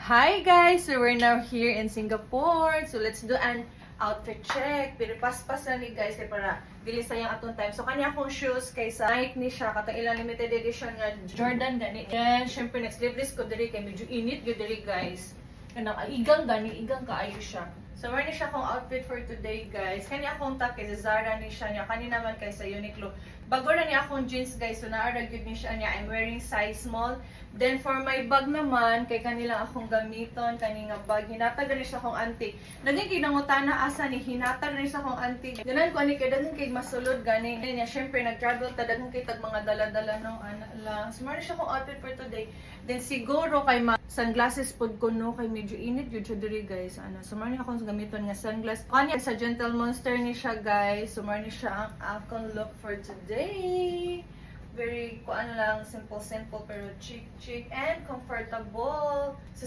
Hi guys! So we're now here in Singapore. So let's do an outfit check. Pero paspas na ni guys kay para dili sayang atong time. So kanya akong shoes kaysa Nike ni siya katong ilang limited edition nga Jordan gani. Then syempre next sleeveless ko diri kay medyo init gyud diri guys. Kanang igang gani, igang kaayo siya. So wear ni siya akong outfit for today guys. Kanya akong top kay Zara ni siya niya. Kani naman kay sa Uniqlo. Bago na niya akong jeans guys. So naara gyud ni siya niya. I'm wearing size small. Then for my bag naman, kay kanila akong gamiton, kaninga bag, hinatag rin siya akong auntie. Naging kinangutana asa ni, hinatag rin siya akong auntie. Ganan ko ani kay daghang kay masulod gani. Then niya syempre nag-travel ta daghang kay tag mga dala-dala ng ana lang. So meron siya akong outfit for today. Then siguro kay sunglasses pod ko no kay medyo init gyud siya diri guys. Ano, so meron akong gamiton nga sunglass. Kanya sa Gentle Monster ni siya guys. So meron siya ang akong look for today. Very, simple pero chic and comfortable. So,